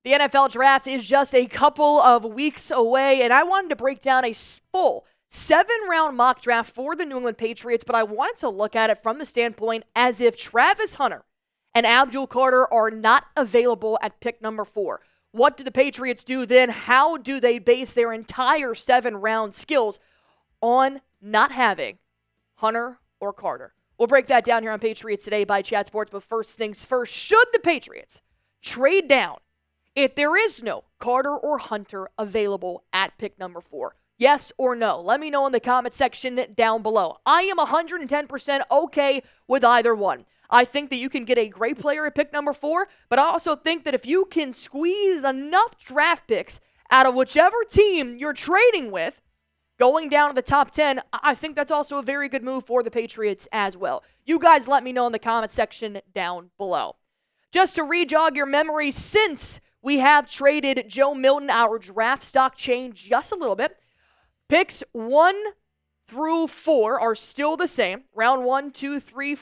The NFL Draft is just a couple of weeks away, and I wanted to break down a full 7-round mock draft for the New England Patriots, but I wanted to look at it from the standpoint as if Travis Hunter and Adbul Carter are not available at pick number 4. What do the Patriots do then? How do they base their entire 7-round skills on not having Hunter or Carter? We'll break that down here on Patriots Today by Chat Sports, but first things first, should the Patriots trade down if there is no Carter or Hunter available at pick number 4? Yes or no? Let me know in the comment section down below. I am 110% okay with either one. I think that you can get a great player at pick number 4, but I also think that if you can squeeze enough draft picks out of whichever team you're trading with, going down to the top 10, I think that's also a very good move for the Patriots as well. You guys let me know in the comment section down below. Just to re-jog your memory, since we have traded Joe Milton, our draft stock changed just a little bit. Picks 1 through 4 are still the same. Round 1, 2, 3,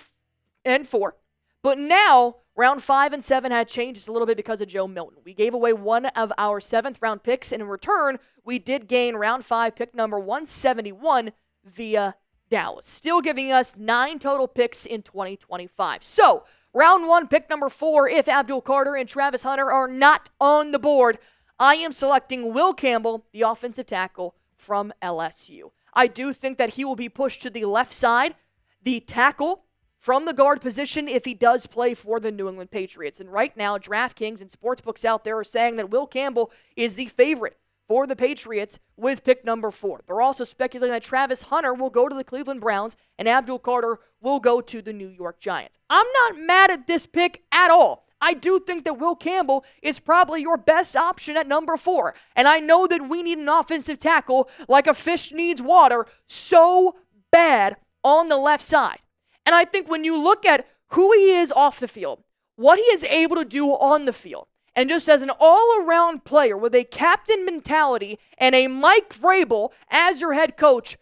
and 4. But now, round 5 and 7 had changed just a little bit because of Joe Milton. We gave away one of our 7th round picks, and in return, we did gain round 5 pick number 171 via Dallas. Still giving us 9 total picks in 2025. So, round 1, pick number 4, if Adbul Carter and Travis Hunter are not on the board, I am selecting Will Campbell, the offensive tackle from LSU. I do think that he will be pushed to the left side, the tackle from the guard position, if he does play for the New England Patriots. And right now, DraftKings and sportsbooks out there are saying that Will Campbell is the favorite for the Patriots with pick number 4. They're also speculating that Travis Hunter will go to the Cleveland Browns and Adbul Carter will go to the New York Giants. I'm not mad at this pick at all. I do think that Will Campbell is probably your best option at number 4. And I know that we need an offensive tackle like a fish needs water so bad on the left side. And I think when you look at who he is off the field, what he is able to do on the field, and just as an all-around player with a captain mentality and a Mike Vrabel as your head coach,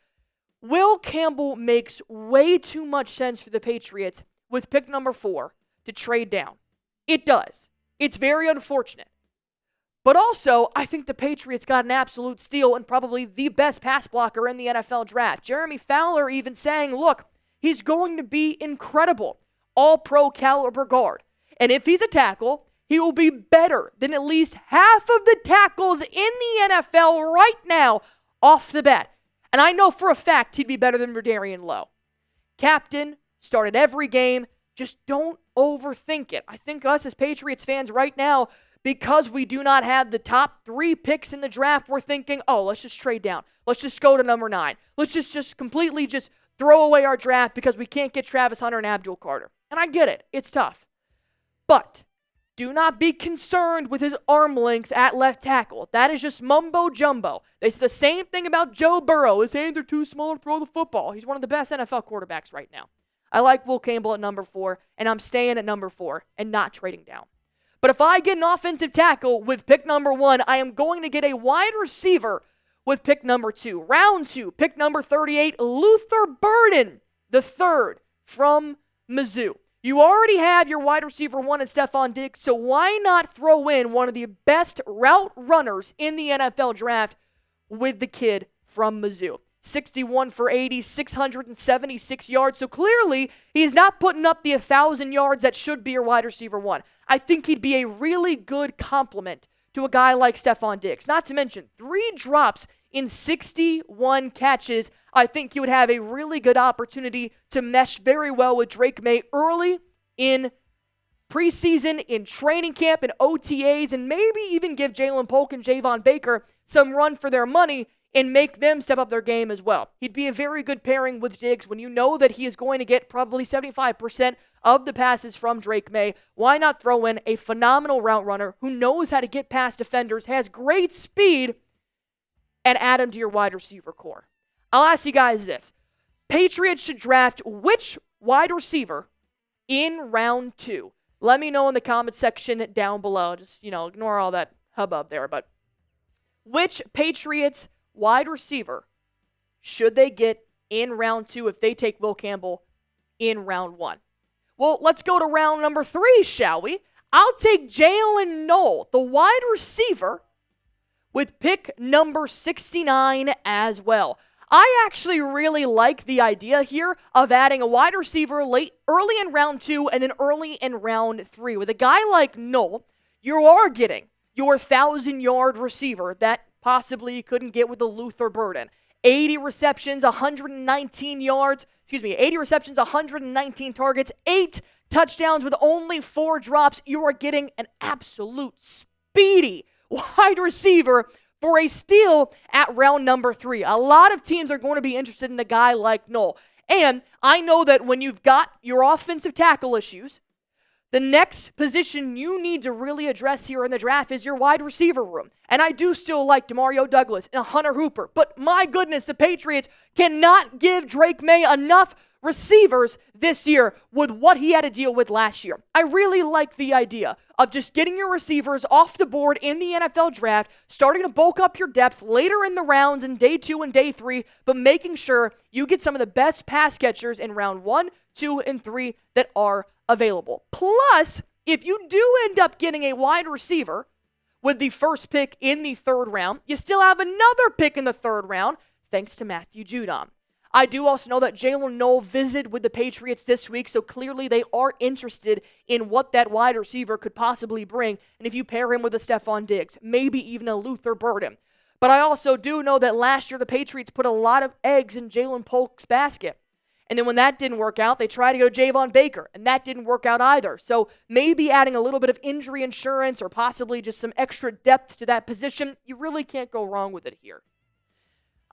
Will Campbell makes way too much sense for the Patriots with pick number 4 to trade down. It does. It's very unfortunate. But also, I think the Patriots got an absolute steal and probably the best pass blocker in the NFL draft. Jeremy Fowler even saying, look, he's going to be incredible, all-pro caliber guard. And if he's a tackle, he will be better than at least half of the tackles in the NFL right now off the bat. And I know for a fact he'd be better than Verdarian Lowe. Captain, started every game. Just don't overthink it. I think us as Patriots fans right now, because we do not have the top 3 picks in the draft, we're thinking, oh, let's just trade down. Let's just go to number 9. Let's just completely just throw away our draft because we can't get Travis Hunter and Adbul Carter. And I get it. It's tough. But do not be concerned with his arm length at left tackle. That is just mumbo jumbo. It's the same thing about Joe Burrow. His hands are too small to throw the football. He's one of the best NFL quarterbacks right now. I like Will Campbell at number 4, and I'm staying at number 4 and not trading down. But if I get an offensive tackle with pick number 1, I am going to get a wide receiver with pick number 2. Round 2, pick number 38, Luther Burden, the 3rd from Mizzou. You already have your wide receiver 1 in Stephon Diggs, so why not throw in one of the best route runners in the NFL draft with the kid from Mizzou? 61 for 80, 676 yards. So clearly, he's not putting up the 1,000 yards that should be your wide receiver 1. I think he'd be a really good complement to a guy like Stephon Diggs. Not to mention, 3 drops in 61 catches. I think he would have a really good opportunity to mesh very well with Drake May early in preseason, in training camp, and OTAs, and maybe even give Jalen Polk and Javon Baker some run for their money and make them step up their game as well. He'd be a very good pairing with Diggs when you know that he is going to get probably 75% of the passes from Drake May. Why not throw in a phenomenal route runner who knows how to get past defenders, has great speed, and add him to your wide receiver core? I'll ask you guys this. Patriots should draft which wide receiver in round 2? Let me know in the comment section down below. Just, ignore all that hubbub there. But which Patriots wide receiver should they get in round 2 if they take Will Campbell in round 1. Well, let's go to round number 3, shall we? I'll take Jalen Noel, the wide receiver, with pick number 69 as well. I actually really like the idea here of adding a wide receiver early in round 2 and then early in round 3. With a guy like Noel, you are getting your 1,000-yard receiver that possibly you couldn't get with the Luther Burden. 80 receptions, 119 yards, 80 receptions, 119 targets, 8 touchdowns with only 4 drops. You are getting an absolute speedy wide receiver for a steal at round number 3. A lot of teams are going to be interested in a guy like Noel. And I know that when you've got your offensive tackle issues, the next position you need to really address here in the draft is your wide receiver room. And I do still like Demario Douglas and Hunter Hooper. But my goodness, the Patriots cannot give Drake May enough receivers this year with what he had to deal with last year. I really like the idea of just getting your receivers off the board in the NFL draft, starting to bulk up your depth later in the rounds in day 2 and day 3, but making sure you get some of the best pass catchers in round 1, 2, and 3 that are available. Plus, if you do end up getting a wide receiver with the first pick in the 3rd round, you still have another pick in the 3rd round, thanks to Matthew Judon. I do also know that Jalen Noel visited with the Patriots this week, so clearly they are interested in what that wide receiver could possibly bring, and if you pair him with a Stephon Diggs, maybe even a Luther Burden. But I also do know that last year the Patriots put a lot of eggs in Jalen Polk's basket. And then when that didn't work out, they tried to go Javon Baker, and that didn't work out either. So maybe adding a little bit of injury insurance or possibly just some extra depth to that position, you really can't go wrong with it here.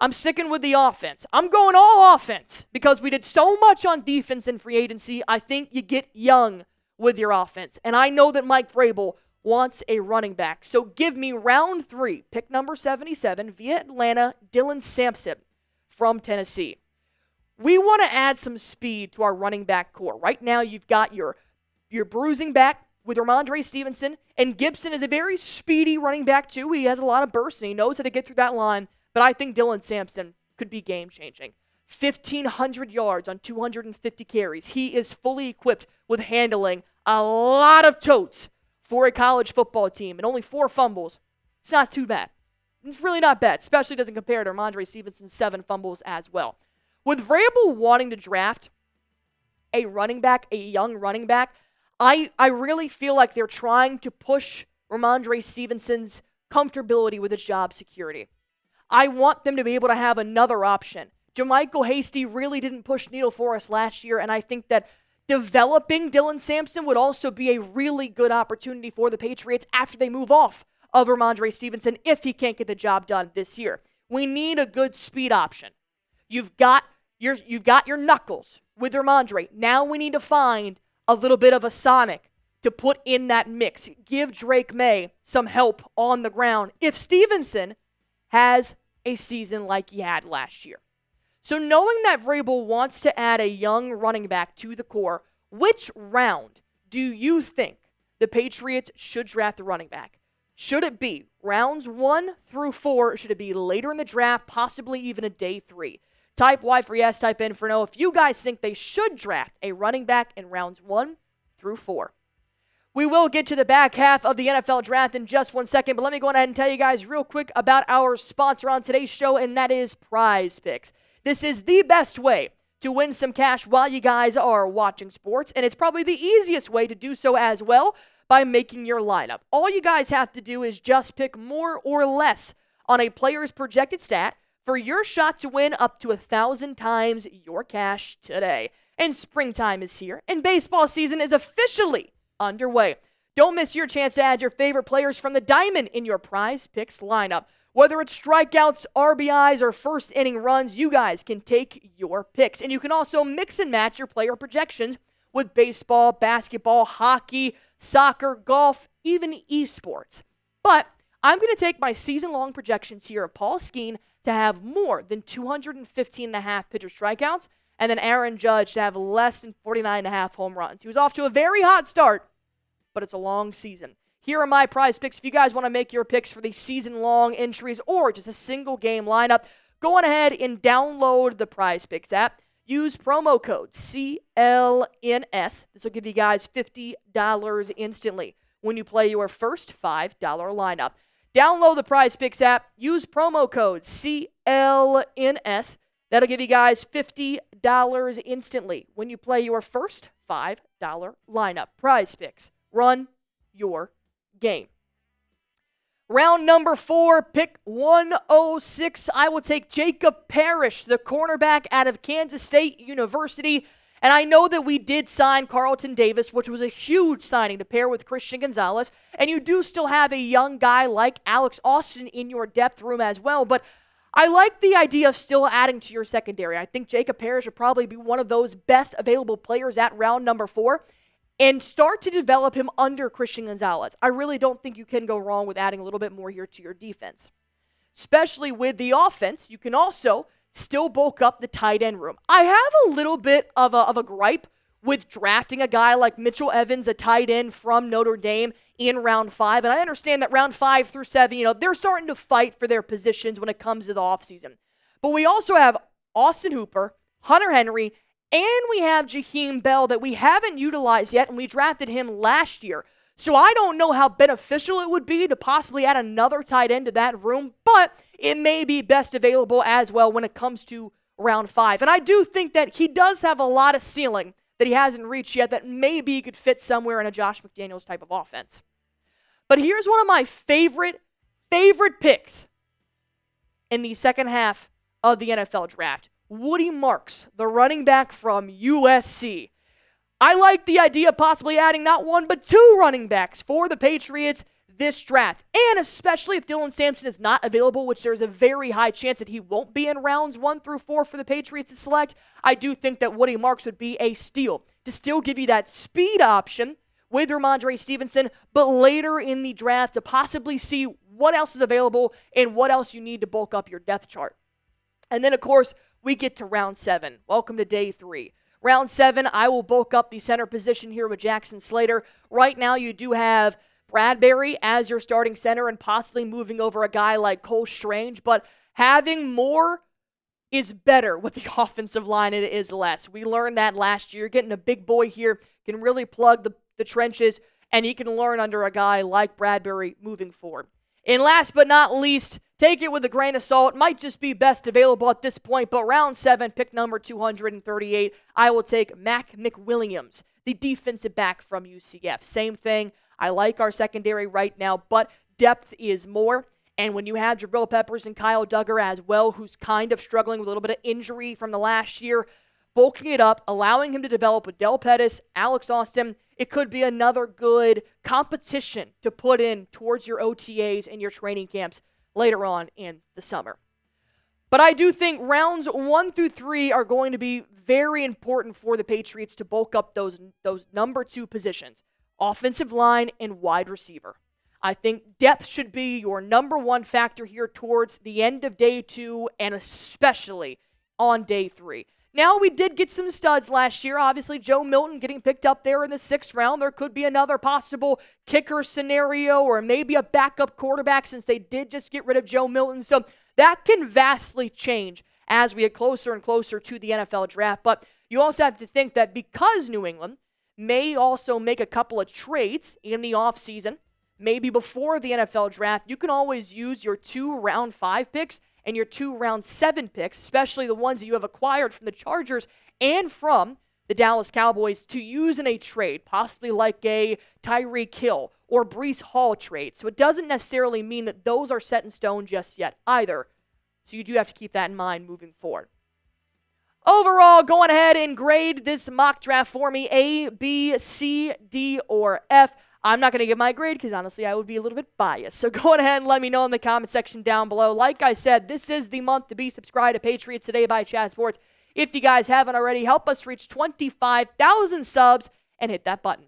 I'm sticking with the offense. I'm going all offense because we did so much on defense in free agency. I think you get young with your offense. And I know that Mike Vrabel wants a running back. So give me round 3, pick number 77 via Atlanta, Dylan Sampson from Tennessee. We want to add some speed to our running back core. Right now, you've got your bruising back with Ramondre Stevenson, and Gibson is a very speedy running back too. He has a lot of burst, and he knows how to get through that line, but I think Dylan Sampson could be game-changing. 1,500 yards on 250 carries. He is fully equipped with handling a lot of totes for a college football team, and only 4 fumbles. It's not too bad. It's really not bad, especially doesn't compare to Ramondre Stevenson's 7 fumbles as well. With Vrabel wanting to draft a running back, a young running back, I really feel like they're trying to push Ramondre Stevenson's comfortability with his job security. I want them to be able to have another option. Jermichael Hasty really didn't push needle for us last year, and I think that developing Dylan Sampson would also be a really good opportunity for the Patriots after they move off of Ramondre Stevenson if he can't get the job done this year. We need a good speed option. You've got your knuckles with Ramondre. Now we need to find a little bit of a Sonic to put in that mix. Give Drake May some help on the ground if Stevenson has a season like he had last year. So knowing that Vrabel wants to add a young running back to the core, which round do you think the Patriots should draft the running back? Should it be rounds 1 through 4? Should it be later in the draft, possibly even a day 3? Type Y for yes, type in for no. If you guys think they should draft a running back in rounds 1 through 4. We will get to the back half of the NFL draft in just 1 second, but let me go ahead and tell you guys real quick about our sponsor on today's show, and that is Prize Picks. This is the best way to win some cash while you guys are watching sports, and it's probably the easiest way to do so as well by making your lineup. All you guys have to do is just pick more or less on a player's projected stat for your shot to win up to 1,000 times your cash today. And springtime is here, and baseball season is officially underway. Don't miss your chance to add your favorite players from the diamond in your Prize Picks lineup. Whether it's strikeouts, RBIs, or first inning runs, you guys can take your picks. And you can also mix and match your player projections with baseball, basketball, hockey, soccer, golf, even esports. But I'm going to take my season-long projections here of Paul Skeen to have more than 215.5 pitcher strikeouts, and then Aaron Judge to have less than 49.5 home runs. He was off to a very hot start, but it's a long season. Here are my Prize Picks. If you guys want to make your picks for the season-long entries or just a single game lineup, go on ahead and download the Prize Picks app. Use promo code CLNS. This will give you guys $50 instantly when you play your first $5 lineup. Download the Prize Picks app. Use promo code CLNS. That'll give you guys $50 instantly when you play your first $5 lineup. Prize Picks. Run your game. Round number 4, pick 106. I will take Jacob Parrish, the cornerback out of Kansas State University. And I know that we did sign Carlton Davis, which was a huge signing to pair with Christian Gonzalez. And you do still have a young guy like Alex Austin in your depth room as well. But I like the idea of still adding to your secondary. I think Jacob Parrish would probably be one of those best available players at round number 4. And start to develop him under Christian Gonzalez. I really don't think you can go wrong with adding a little bit more here to your defense. Especially with the offense, you can also still bulk up the tight end room. I have a little bit of a gripe with drafting a guy like Mitchell Evans, a tight end from Notre Dame, in round 5. And I understand that round 5 through 7, they're starting to fight for their positions when it comes to the offseason. But we also have Austin Hooper, Hunter Henry, and we have Jaheim Bell that we haven't utilized yet, and we drafted him last year. So I don't know how beneficial it would be to possibly add another tight end to that room, but it may be best available as well when it comes to round 5. And I do think that he does have a lot of ceiling that he hasn't reached yet that maybe he could fit somewhere in a Josh McDaniels type of offense. But here's one of my favorite picks in the second half of the NFL draft. Woody Marks, the running back from USC. I like the idea of possibly adding not one, but 2 running backs for the Patriots this draft. And especially if Dylan Sampson is not available, which there's a very high chance that he won't be in rounds 1 through 4 for the Patriots to select, I do think that Woody Marks would be a steal to still give you that speed option with Ramondre Stevenson, but later in the draft to possibly see what else is available and what else you need to bulk up your depth chart. And then, of course, we get to round 7. Welcome to day 3. Round 7, I will bulk up the center position here with Jackson Slater. Right now, you do have Bradbury as your starting center and possibly moving over a guy like Cole Strange, but having more is better with the offensive line and it is less. We learned that last year. Getting a big boy here can really plug the trenches, and he can learn under a guy like Bradbury moving forward. And last but not least, take it with a grain of salt. Might just be best available at this point, but round 7, pick number 238, I will take Mac McWilliams, the defensive back from UCF. Same thing. I like our secondary right now, but depth is more. And when you have Jabril Peppers and Kyle Duggar as well, who's kind of struggling with a little bit of injury from the last year, bulking it up, allowing him to develop with Del Pettis, Alex Austin, it could be another good competition to put in towards your OTAs and your training camps later on in the summer. But I do think rounds 1 through 3 are going to be very important for the Patriots to bulk up those number 2 positions, offensive line and wide receiver. I think depth should be your number 1 factor here towards the end of day 2 and especially on day 3. Now, we did get some studs last year. Obviously, Joe Milton getting picked up there in the 6th round. There could be another possible kicker scenario or maybe a backup quarterback since they did just get rid of Joe Milton. So that can vastly change as we get closer and closer to the NFL draft. But you also have to think that because New England may also make a couple of trades in the offseason, maybe before the NFL draft, you can always use your 2 round 5 picks and your 2 round 7 picks, especially the ones that you have acquired from the Chargers and from the Dallas Cowboys, to use in a trade, possibly like a Tyreek Hill or Breece Hall trade. So it doesn't necessarily mean that those are set in stone just yet either. So you do have to keep that in mind moving forward. Overall, go on ahead and grade this mock draft for me, A, B, C, D, or F. I'm not going to give my grade because, honestly, I would be a little bit biased. So go ahead and let me know in the comment section down below. Like I said, this is the month to be subscribed to Patriots Today by Chat Sports. If you guys haven't already, help us reach 25,000 subs and hit that button.